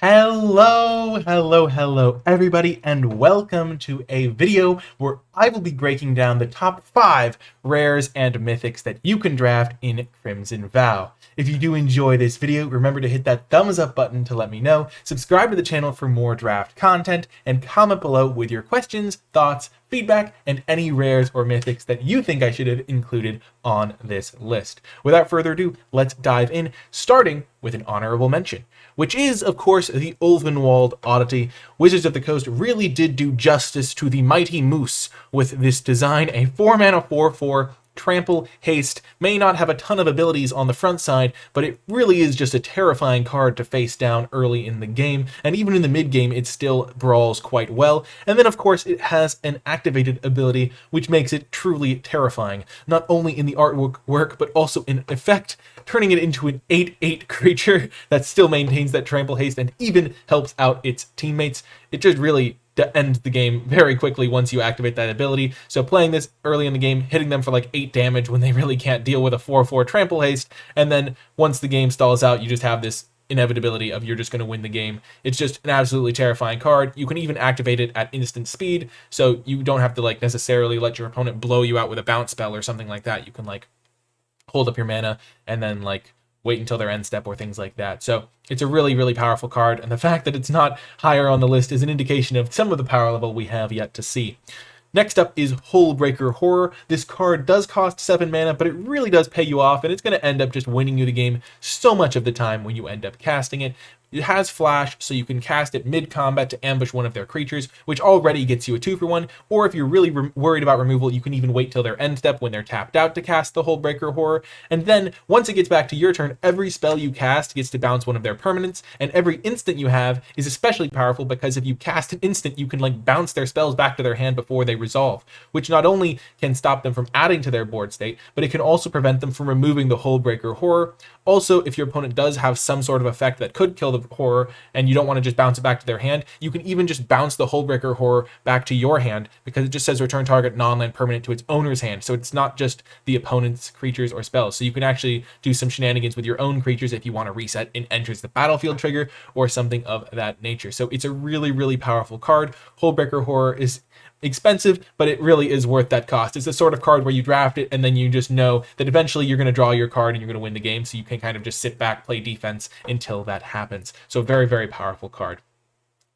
Hello, everybody, and welcome to a video where I will be breaking down the top 5 rares and mythics that you can draft in Crimson Vow. If you do enjoy this video, remember to hit that thumbs up button to let me know, subscribe to the channel for more draft content, and comment below with your questions, thoughts, feedback, and any rares or mythics that you think I should have included on this list. Without further ado, let's dive in, starting with an honorable mention, which is, of course, the Ulvenwald Oddity. Wizards of the Coast really did do justice to the mighty moose with this design, a 4-mana 4/4 Trample Haste. May not have a ton of abilities on the front side, but it really is just a terrifying card to face down early in the game, and even in the mid game it still brawls quite well. And then of course it has an activated ability which makes it truly terrifying, not only in the artwork but also in effect, turning it into an 8/8 creature that still maintains that Trample Haste and even helps out its teammates. It just really ends the game very quickly once you activate that ability. So playing this early in the game, hitting them for like 8 damage when they really can't deal with a 4/4 Trample Haste, and then once the game stalls out, you just have this inevitability of you're just going to win the game. It's just an absolutely terrifying card. You can even activate it at instant speed, so you don't have to like necessarily let your opponent blow you out with a bounce spell or something like that. You can like hold up your mana and then like wait until their end step or things like that. So it's a really, really powerful card, and the fact that it's not higher on the list is an indication of some of the power level we have yet to see. Next up is Hullbreaker Horror. This card does cost 7 mana, but it really does pay you off, and it's going to end up just winning you the game so much of the time when you end up casting it. It has flash, so you can cast it mid-combat to ambush one of their creatures, which already gets you a 2-for-1, or if you're really worried about removal, you can even wait till their end step when they're tapped out to cast the Hullbreaker Horror, and then, once it gets back to your turn, every spell you cast gets to bounce one of their permanents, and every instant you have is especially powerful because if you cast an instant, you can like bounce their spells back to their hand before they resolve, which not only can stop them from adding to their board state, but it can also prevent them from removing the Hullbreaker Horror. Also, if your opponent does have some sort of effect that could kill the horror and you don't want to just bounce it back to their hand, you can even just bounce the Hullbreaker Horror back to your hand because it just says return target non-land permanent to its owner's hand. So it's not just the opponent's creatures or spells. So you can actually do some shenanigans with your own creatures if you want to reset an enters the battlefield trigger or something of that nature. So it's a really, really powerful card. Hullbreaker Horror is expensive, but it really is worth that cost. It's the sort of card where you draft it and then you just know that eventually you're going to draw your card and you're going to win the game, so you can kind of just sit back, play defense until that happens. So very, very powerful card.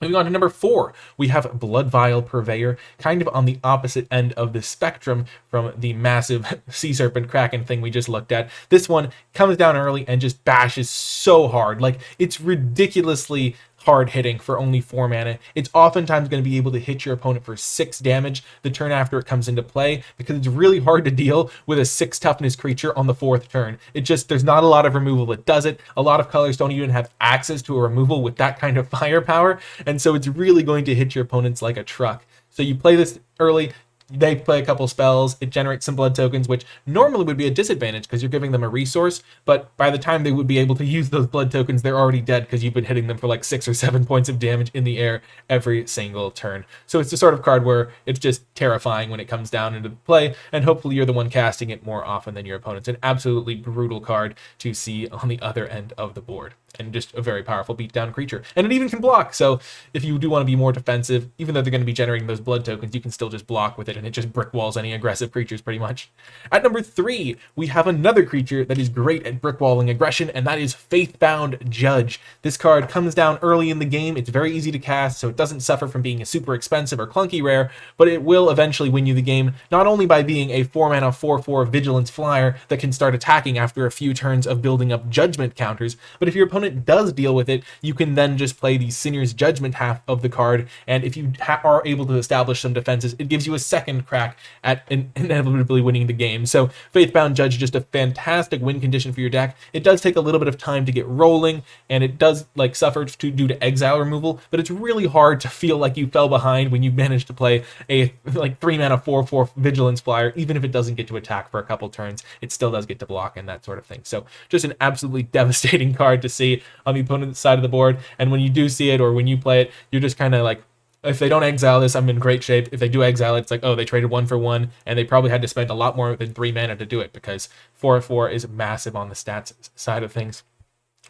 Moving on to number 4, we have Blood Vial Purveyor, kind of on the opposite end of the spectrum from the massive Sea Serpent Kraken thing we just looked at. This one comes down early and just bashes so hard. Like, it's ridiculously hard hitting for only 4 mana. It's oftentimes going to be able to hit your opponent for 6 damage the turn after it comes into play, because it's really hard to deal with a 6 toughness creature on the 4th turn. It just, there's not a lot of removal that does it. A lot of colors don't even have access to a removal with that kind of firepower, and so it's really going to hit your opponents like a truck. So you play this early, they play a couple spells, it generates some blood tokens, which normally would be a disadvantage because you're giving them a resource, but by the time they would be able to use those blood tokens, they're already dead because you've been hitting them for like 6 or 7 points of damage in the air every single turn. So it's the sort of card where it's just terrifying when it comes down into play, and hopefully you're the one casting it more often than your opponents. An absolutely brutal card to see on the other end of the board, and just a very powerful beatdown creature. And it even can block, so if you do want to be more defensive, even though they're going to be generating those blood tokens, you can still just block with it, and it just brick walls any aggressive creatures pretty much. At number 3, we have another creature that is great at brick walling aggression, and that is Faithbound Judge. This card comes down early in the game. It's very easy to cast, so it doesn't suffer from being a super expensive or clunky rare, but it will eventually win you the game, not only by being a 4-mana 4/4 vigilance flyer that can start attacking after a few turns of building up judgment counters, but if your opponent does deal with it, you can then just play the Sinner's Judgment half of the card, and if you are able to establish some defenses, it gives you a second crack at inevitably winning the game. So Faithbound Judge, just a fantastic win condition for your deck. It does take a little bit of time to get rolling, and it does like suffer due to exile removal, but it's really hard to feel like you fell behind when you managed to play a like 3-mana 4/4 vigilance flyer. Even if it doesn't get to attack for a couple turns, it still does get to block and that sort of thing. So just an absolutely devastating card to see on the opponent's side of the board, and when you do see it or when you play it, you're just kind of like, if they don't exile this, I'm in great shape. If they do exile it, it's like, oh, they traded 1 for 1, and they probably had to spend a lot more than 3 mana to do it, because 4/4 is massive on the stats side of things.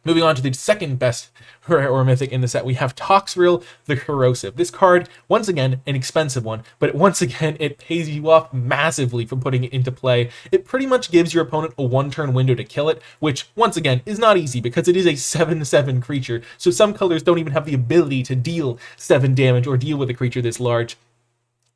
Moving on to the second best rare or mythic in the set, we have Toxrill the Corrosive. This card, once again, an expensive one, but once again, it pays you off massively from putting it into play. It pretty much gives your opponent a one-turn window to kill it, which, once again, is not easy because it is a 7/7 creature, so some colors don't even have the ability to deal 7 damage or deal with a creature this large.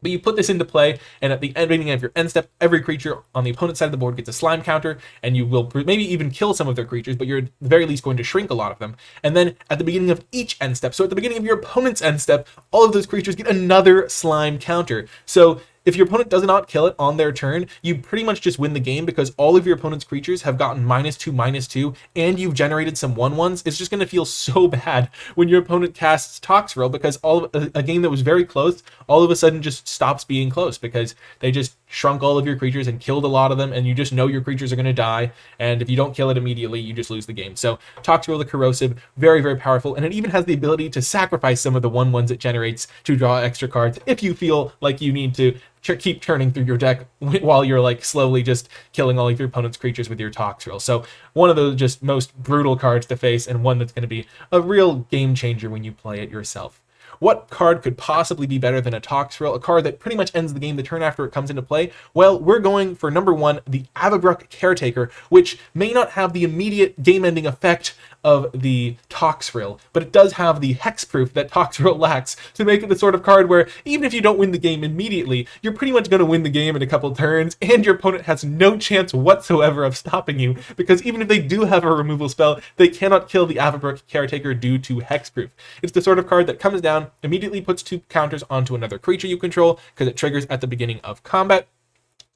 But you put this into play, and at the beginning of your end step, every creature on the opponent's side of the board gets a slime counter, and you will maybe even kill some of their creatures, but you're at the very least going to shrink a lot of them. And then at the beginning of each end step, so at the beginning of your opponent's end step, all of those creatures get another slime counter. So if your opponent does not kill it on their turn, you pretty much just win the game because all of your opponent's creatures have gotten -2/-2, and you've generated some 1/1s. It's just going to feel so bad when your opponent casts Toxrill because all of a game that was very close all of a sudden just stops being close because they just shrunk all of your creatures and killed a lot of them, and you just know your creatures are going to die, and if you don't kill it immediately, you just lose the game. So Toxrill the Corrosive, very, very powerful, and it even has the ability to sacrifice some of the 1/1s it generates to draw extra cards if you feel like you need to keep turning through your deck while you're like slowly just killing all of your opponent's creatures with your Toxrill. So one of the just most brutal cards to face, and one that's going to be a real game changer when you play it yourself. What card could possibly be better than a Toxrill, a card that pretty much ends the game the turn after it comes into play? Well, we're going for number 1, the Avabruck Caretaker, which may not have the immediate game-ending effect of the Toxrill, but it does have the hexproof that Toxrill lacks to make it the sort of card where even if you don't win the game immediately, you're pretty much going to win the game in a couple turns, and your opponent has no chance whatsoever of stopping you, because even if they do have a removal spell, they cannot kill the Avabruck Caretaker due to hexproof. It's the sort of card that comes down, immediately puts 2 counters onto another creature you control because it triggers at the beginning of combat.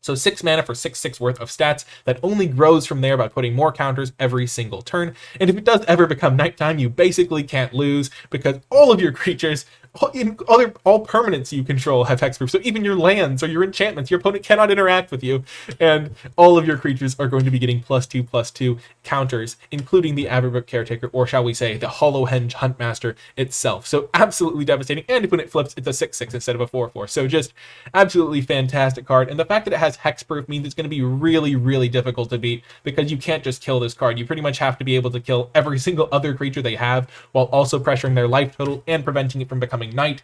So 6 mana for 6/6 worth of stats that only grows from there by putting more counters every single turn. And if it does ever become nighttime, you basically can't lose because all of your creatures, all permanents you control have hexproof. So even your lands or your enchantments, your opponent cannot interact with you. And all of your creatures are going to be getting +2/+2 counters, including the Avabruck Caretaker, or shall we say, the Hollowhenge Huntmaster itself. So absolutely devastating. And when it flips, it's a 6/6 instead of a 4/4. So just absolutely fantastic card. And the fact that it has hexproof means it's going to be really, really difficult to beat because you can't just kill this card. You pretty much have to be able to kill every single other creature they have while also pressuring their life total and preventing it from becoming night.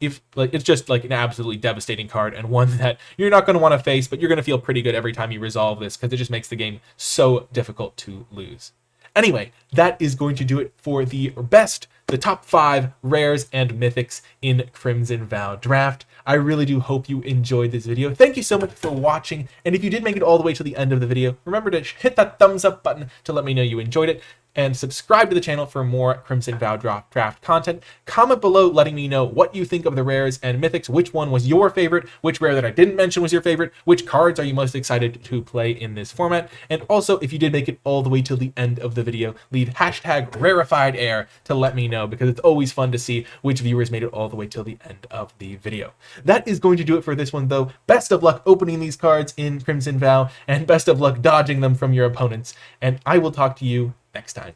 If like it's just like an absolutely devastating card, and one that you're not going to want to face, but you're going to feel pretty good every time you resolve this because it just makes the game so difficult to lose. Anyway, that is going to do it for the top 5 rares and mythics in Crimson Vow Draft. I really do hope you enjoyed this video. Thank you so much for watching, and if you did make it all the way to the end of the video, remember to hit that thumbs up button to let me know you enjoyed it, and subscribe to the channel for more Crimson Vow Draft content. Comment below letting me know what you think of the rares and mythics, which one was your favorite, which rare that I didn't mention was your favorite, which cards are you most excited to play in this format, and also if you did make it all the way till the end of the video, leave #RarifiedAir to let me know, because it's always fun to see which viewers made it all the way till the end of the video. That is going to do it for this one though. Best of luck opening these cards in Crimson Vow, and best of luck dodging them from your opponents, and I will talk to you next time.